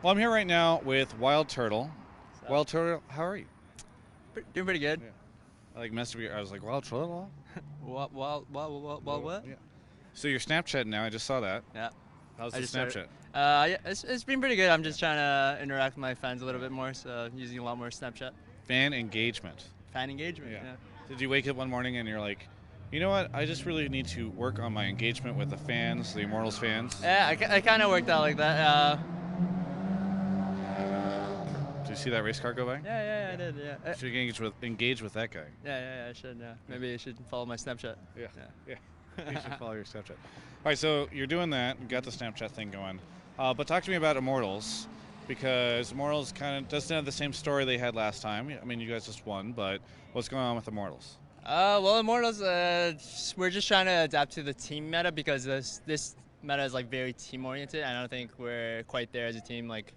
Well, I'm here right now with WildTurtle. So, WildTurtle, how are you? doing pretty good. Yeah. I like messed up I was like, WildTurtle? What? Yeah. So you're Snapchat now. I just saw that. Yeah, How's I the just started. Snapchat? Yeah, it's been pretty good. I'm Yeah. just trying to interact with my fans a little Yeah. bit more, so using a lot more Snapchat. Fan engagement. Fan engagement. Yeah. Yeah. Did you wake up one morning and you're like, you know what? I just really need to work on my engagement with the fans, the Immortals fans. Yeah, I kind of worked out like that. Did you see that race car go by? I did. Yeah. You should engage with that guy. I should. Yeah. Maybe I should follow my Snapchat. Yeah. Yeah. Yeah. You should follow your Snapchat. All right, so you're doing that. You got the Snapchat thing going. But talk to me about Immortals, because Immortals kind of doesn't have the same story they had last time. I mean, you guys just won, but what's going on with Immortals? Well, Immortals, we're just trying to adapt to the team meta because this meta is like very team oriented. I don't think we're quite there as a team. Like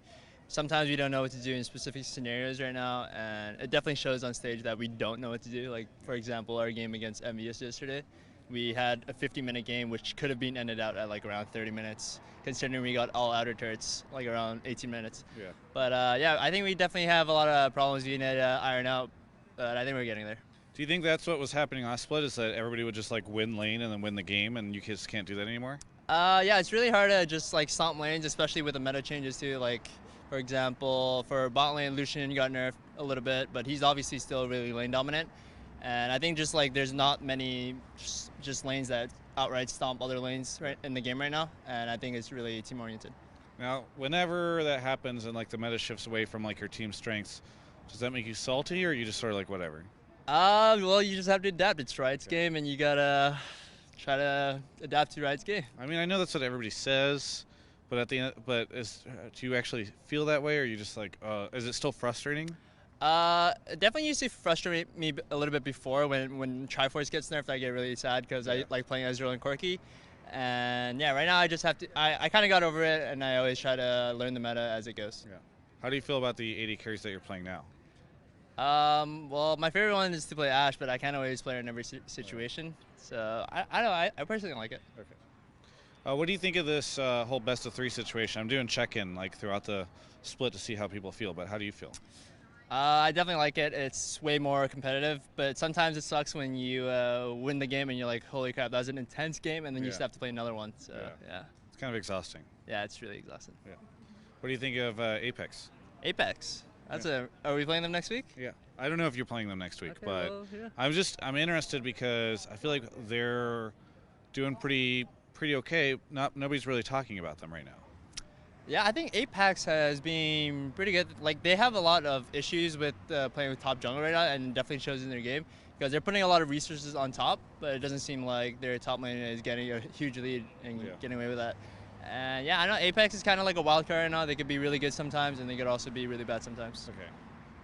sometimes we don't know what to do in specific scenarios right now, and it definitely shows on stage that we don't know what to do. Like for example, our game against MVS yesterday, we had a 50-minute game which could have been ended out at like around 30 minutes, considering we got all outer turrets like around 18 minutes. Yeah. But yeah, I think we definitely have a lot of problems we need to iron out, but I think we're getting there. Do you think that's what was happening last split? Is that everybody would just like win lane and then win the game, and you just can't do that anymore? Yeah, it's really hard to just like stomp lanes, especially with the meta changes too. Like, for example, for bot lane, Lucian got nerfed a little bit, but he's obviously still really lane dominant. And I think just like there's not many just lanes that outright stomp other lanes right in the game right now, and I think it's really team oriented. Now, whenever that happens and like the meta shifts away from like your team strengths, does that make you salty, or are you just sort of like whatever? Well, you just have to adapt. It's Riot's game, and you gotta try to adapt to Riot's game. I mean, I know that's what everybody says, but at the end, do you actually feel that way, or are you just like, is it still frustrating? It definitely used to frustrate me a little bit before when Triforce gets nerfed. I get really sad because I like playing Ezreal and Corki. And yeah, right now I just have to. I kind of got over it, and I always try to learn the meta as it goes. Yeah. How do you feel about the 80 carries that you're playing now? Well, my favorite one is to play Ashe, but I can't always play her in every situation. So I don't know. I personally like it. Okay. What do you think of this whole best of three situation? I'm doing check-in like throughout the split to see how people feel, but how do you feel? I definitely like it. It's way more competitive, but sometimes it sucks when you win the game and you're like, holy crap, that was an intense game, and then you Yeah. still have to play another one. So Yeah. It's kind of exhausting. yeah, it's really exhausting. Yeah. What do you think of Apex? Apex. Are we playing them next week? Yeah. I don't know if you're playing them next week, Okay, but well, yeah. I'm interested because I feel like they're doing pretty okay. Nobody's really talking about them right now. Yeah, I think Apex has been pretty good. Like they have a lot of issues with playing with top jungle right now, and definitely shows in their game because they're putting a lot of resources on top, but it doesn't seem like their top lane is getting a huge lead and getting away with that. And yeah, I know Apex is kind of like a wild card right now. They could be really good sometimes, and they could also be really bad sometimes. Okay.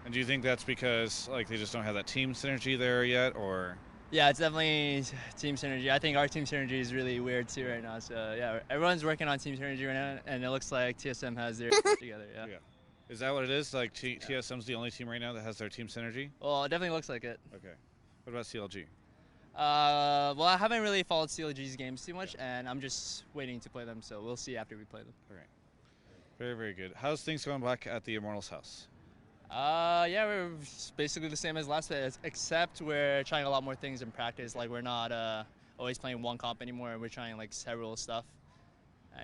And do you think that's because like they just don't have that team synergy there yet, or? Yeah, it's definitely team synergy. I think our team synergy is really weird too right now. So yeah, everyone's working on team synergy right now, and it looks like TSM has their together. Yeah. Yeah. Is that what it is? Like TSM's the only team right now that has their team synergy? Well, it definitely looks like it. Okay. What about CLG? Well, I haven't really followed CLG's games too much, and I'm just waiting to play them. So we'll see after we play them. Okay. Very, very good. How's things going back at the Immortals house? Yeah, we're basically the same as last day, except we're trying a lot more things in practice. Like we're not always playing one comp anymore. We're trying like several stuff.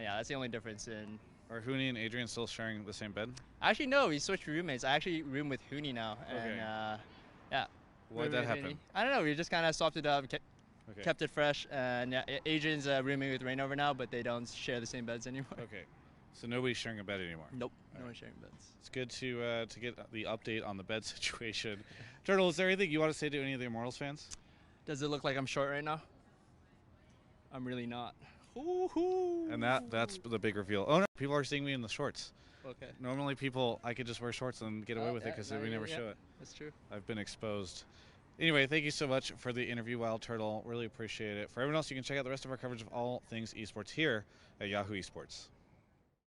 Yeah, that's the only difference. Are Hooney and Adrian still sharing the same bed? Actually, no, we switched roommates. I actually room with Hooney now, and Okay. yeah. Why'd that happen? I don't know. We just kind of swapped it up, kept it fresh, and yeah, Adrian's rooming with Rainover now, but they don't share the same beds anymore. Okay. So nobody's sharing a bed anymore. Nope, no one's sharing beds. It's good to get the update on the bed situation. Turtle, is there anything you want to say to any of the Immortals fans? Does it look like I'm short right now? I'm really not. And that's the big reveal. Oh no, people are seeing me in the shorts. Okay. Normally I could just wear shorts and get away with it because we never show it. That's true. I've been exposed. Anyway, thank you so much for the interview, WildTurtle. Really appreciate it. For everyone else, you can check out the rest of our coverage of all things esports here at Yahoo Esports.